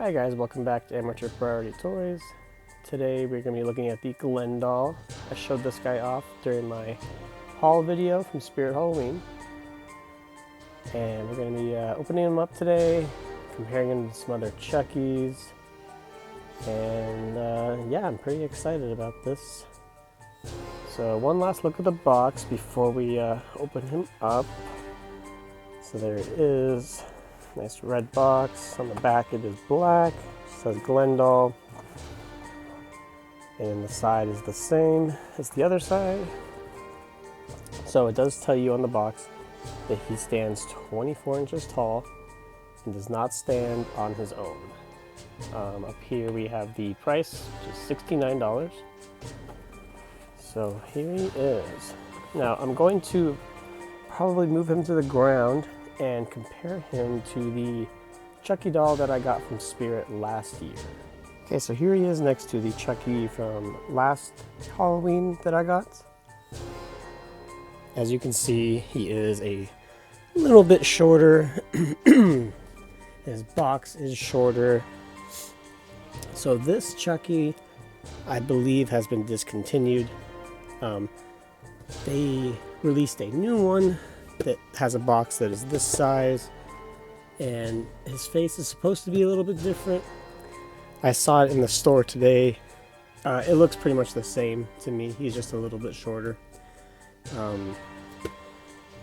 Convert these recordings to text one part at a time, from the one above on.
Hi guys, welcome back to Amateur Priority Toys. Today we're going to be looking at the Glen doll. I showed this guy off during my haul video from Spirit Halloween. And we're going to be opening him up today, comparing him to some other Chuckies. And yeah, I'm pretty excited about this. So one last look at the box before we open him up. So there it is. Nice red box. On the back it is black. It says Glen doll. And the side is the same as the other side. So it does tell you on the box that he stands 24 inches tall and does not stand on his own. Up here we have the price, which is $69. So here he is. Now I'm going to probably move him to the ground and compare him to the Chucky doll that I got from Spirit last year. Okay, so here he is next to the Chucky from last Halloween that I got. As you can see, he is a little bit shorter. His box is shorter. So this Chucky, I believe, has been discontinued. They released a new one that has a box that is this size, and his face is supposed to be a little bit different. I saw it in the store today. It looks pretty much the same to me. He's just a little bit shorter.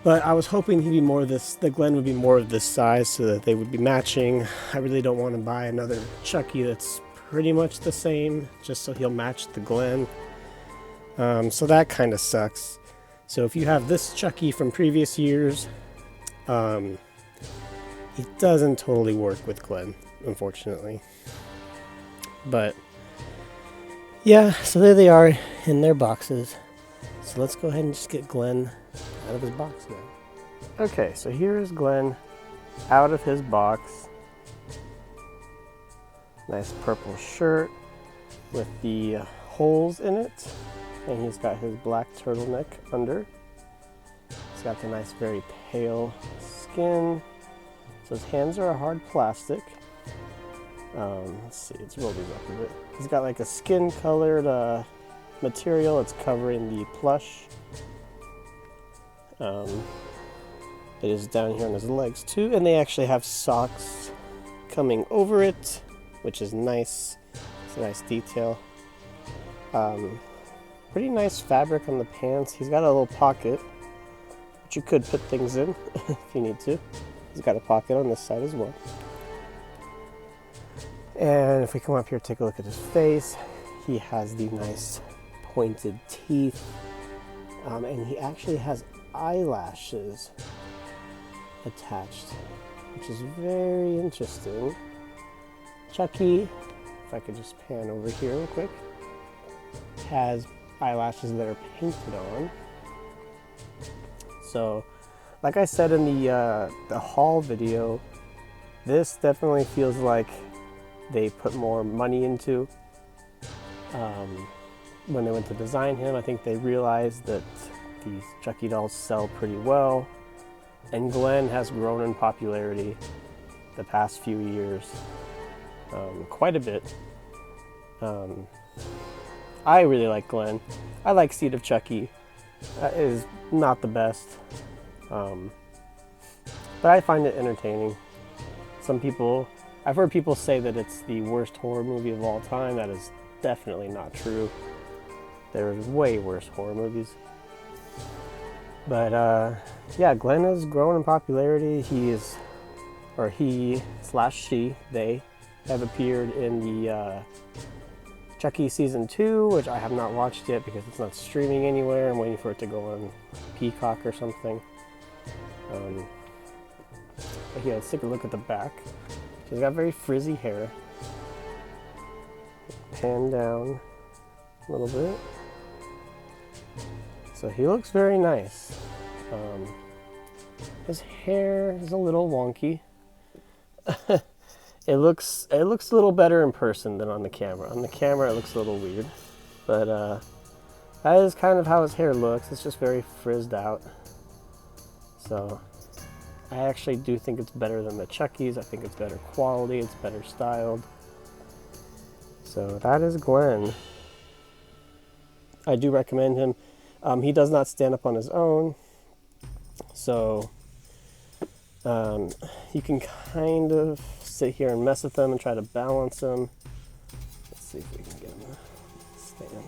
But I was hoping he'd be more this, the Glen would be more of this size so that they would be matching. I really don't want to buy another Chucky that's pretty much the same, just so he'll match the Glen. So that kind of sucks. So if you have this Chucky from previous years, it doesn't totally work with Glen, unfortunately. But yeah, so there they are in their boxes. So let's go ahead and just get Glen out of his box now. Okay, so here is Glen out of his box. Nice purple shirt with the holes in it. And he's got his black turtleneck under. He's got the nice, very pale skin. So his hands are a hard plastic. Let's see, let's roll these up a bit. He's got like a skin-colored material. It's covering the plush. It is down here on his legs too, and they actually have socks coming over it, which is nice. It's a nice detail. Pretty nice fabric on the pants. He's got a little pocket, which you could put things in if you need to. He's got a pocket on this side as well. And if we come up here, take a look at his face. He has the nice pointed teeth. And he actually has eyelashes attached, which is very interesting. Chucky, if I could just pan over here real quick, has eyelashes that are painted on. So, like I said in the haul video, this definitely feels like they put more money into. When they went to design him, I think they realized that these Chucky dolls sell pretty well, and Glen has grown in popularity the past few years, quite a bit. I really like Glen. I like Seed of Chucky. It is not the best, but I find it entertaining. I've heard people say that it's the worst horror movie of all time. That is definitely not true. There's way worse horror movies. But yeah, Glen has grown in popularity. They have appeared in the Chucky Season 2, which I have not watched yet because it's not streaming anywhere. I'm waiting for it to go on Peacock or something. But yeah, let's take a look at the back. She's got very frizzy hair. Pan down a little bit. So he looks very nice. His hair is a little wonky. It looks a little better in person than on the camera. On the camera it looks a little weird. But that is kind of how his hair looks. It's just very frizzed out. So I actually do think it's better than the Chuckies. I think it's better quality, it's better styled. So that is Glen. I do recommend him. He does not stand up on his own, so you can kind of sit here and mess with him and try to balance him. Let's see if we can get him to stand.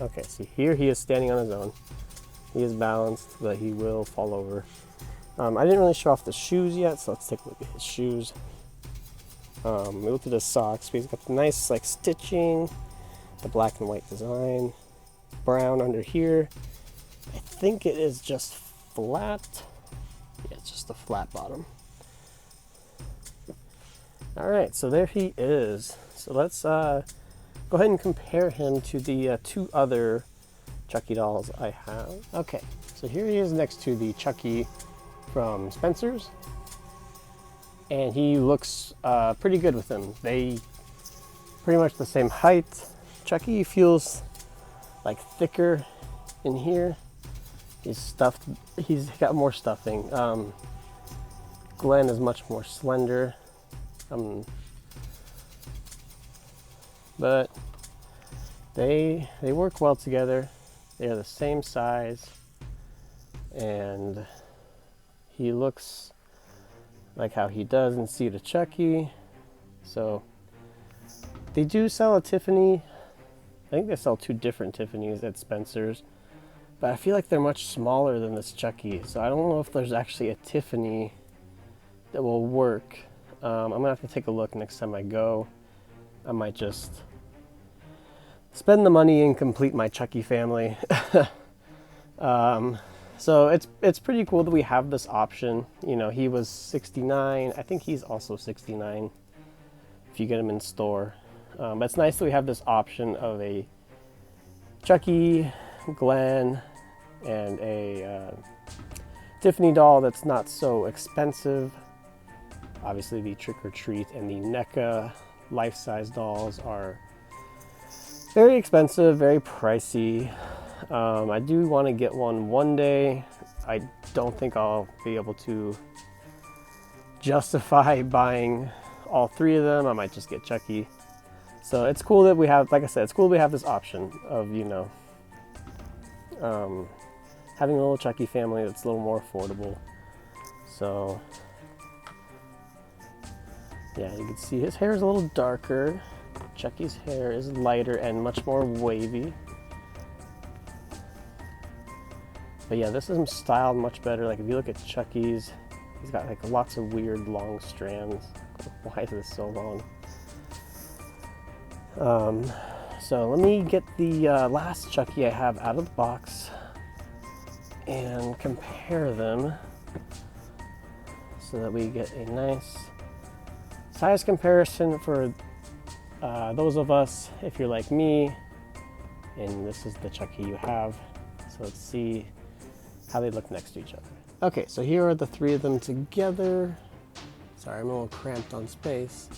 Okay, see here he is standing on his own. He is balanced, but he will fall over. I didn't really show off the shoes yet, so let's take a look at his shoes. We looked at his socks. He's got the nice like stitching, the black and white design, brown under here. I think it is just flat. Yeah, it's just a flat bottom. All right, so there he is. So let's go ahead and compare him to the two other Chucky dolls I have. Okay, so here he is next to the Chucky from Spencer's, and he looks pretty good with them. They pretty much the same height. Chucky feels like thicker in here. He's stuffed. He's got more stuffing. Glen is much more slender. But they work well together. They are the same size, and he looks like how he does in Seed of Chucky. So they do sell a Tiffany. I think they sell two different Tiffany's at Spencer's, but I feel like they're much smaller than this Chucky. So I don't know if there's actually a Tiffany that will work. I'm gonna have to take a look next time I go. I might just spend the money and complete my Chucky family. So it's pretty cool that we have this option. You know, he was 69. I think he's also 69 if you get him in store. But it's nice that we have this option of a Chucky, Glen, and a Tiffany doll that's not so expensive. Obviously the Trick or Treat and the NECA life-size dolls are very expensive, very pricey. I do want to get one day. I don't think I'll be able to justify buying all three of them. I might just get Chucky. So it's cool that we have, like I said, it's cool we have this option of, you know, having a little Chucky family that's a little more affordable. So yeah, you can see his hair is a little darker. Chucky's hair is lighter and much more wavy. But yeah, this is styled much better. Like if you look at Chucky's, he's got like lots of weird long strands. Why is this so long? So let me get the last Chucky I have out of the box and compare them so that we get a nice size comparison for those of us, if you're like me, and this is the Chucky you have. So let's see how they look next to each other. Okay, so here are the three of them together. Sorry, I'm a little cramped on space.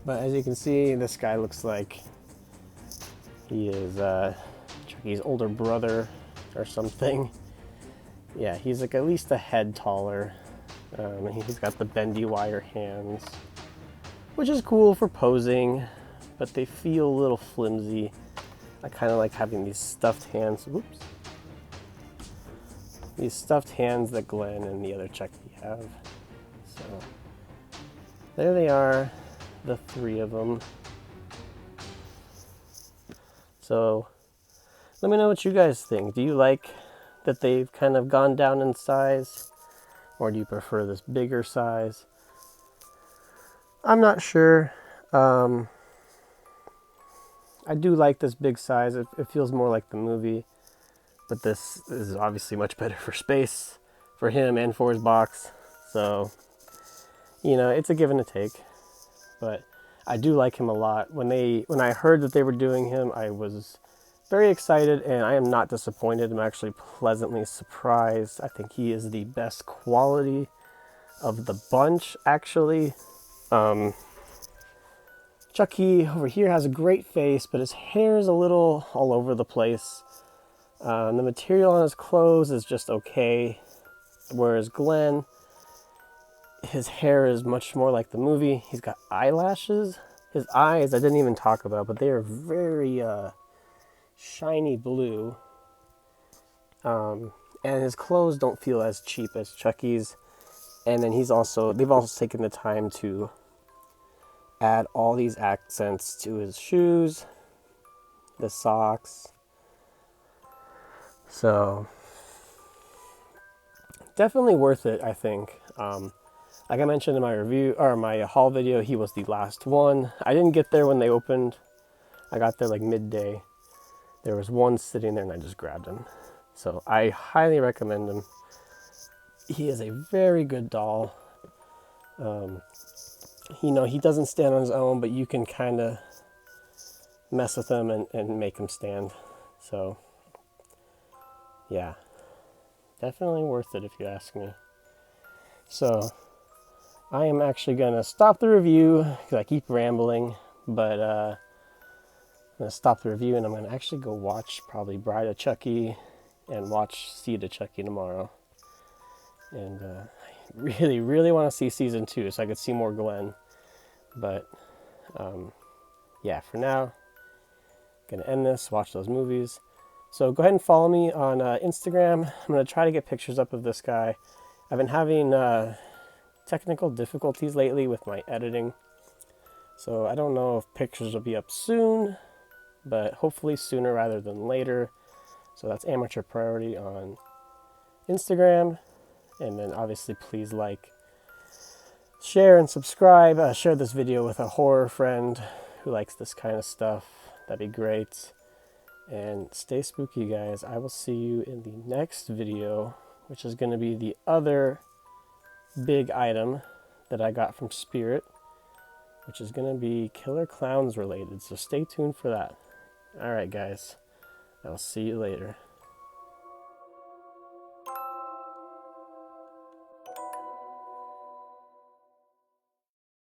But as you can see, this guy looks like he is Chucky's older brother or something. Yeah, he's like at least a head taller. And he's got the bendy wire hands, which is cool for posing, but they feel a little flimsy. I kind of like having these stuffed hands. Whoops. These stuffed hands that Glen and the other Chucky have. So there they are, the three of them. So let me know what you guys think. Do you like that they've kind of gone down in size, or do you prefer this bigger size? I'm not sure. I do like this big size. It feels more like the movie, but this is obviously much better for space for him and for his box. So, you know, it's a give and a take, but I do like him a lot. When I heard that they were doing him, I was very excited, and I am not disappointed. I'm actually pleasantly surprised. I think he is the best quality of the bunch, actually. Chucky over here has a great face, but his hair is a little all over the place. The material on his clothes is just okay, whereas Glen, his hair is much more like the movie. He's got eyelashes. His eyes I didn't even talk about, but they are very shiny blue. And his clothes don't feel as cheap as Chucky's. And then they've also taken the time to add all these accents to his shoes, the socks. So definitely worth it, I think. Like I mentioned in my review or my haul video, he was the last one. I didn't get there when they opened. I got there like midday. There was one sitting there and I just grabbed him. So I highly recommend him. He is a very good doll. He doesn't stand on his own, but you can kind of mess with him and make him stand. So yeah, definitely worth it if you ask me. So I am actually going to stop the review because I keep rambling, but I'm going to stop the review and I'm going to actually go watch probably Bride of Chucky and watch Seed of Chucky tomorrow. And I really, really want to see season 2 so I could see more Glen. But yeah, for now, going to end this, watch those movies. So go ahead and follow me on Instagram. I'm going to try to get pictures up of this guy. I've been having technical difficulties lately with my editing. So I don't know if pictures will be up soon, but hopefully sooner rather than later. So that's Amateur Priority on Instagram. And then obviously please like, share, and subscribe. Share this video with a horror friend who likes this kind of stuff. That'd be great. And stay spooky, guys. I will see you in the next video, which is going to be the other big item that I got from Spirit, which is going to be Killer Clowns related. So stay tuned for that. All right, guys. I'll see you later.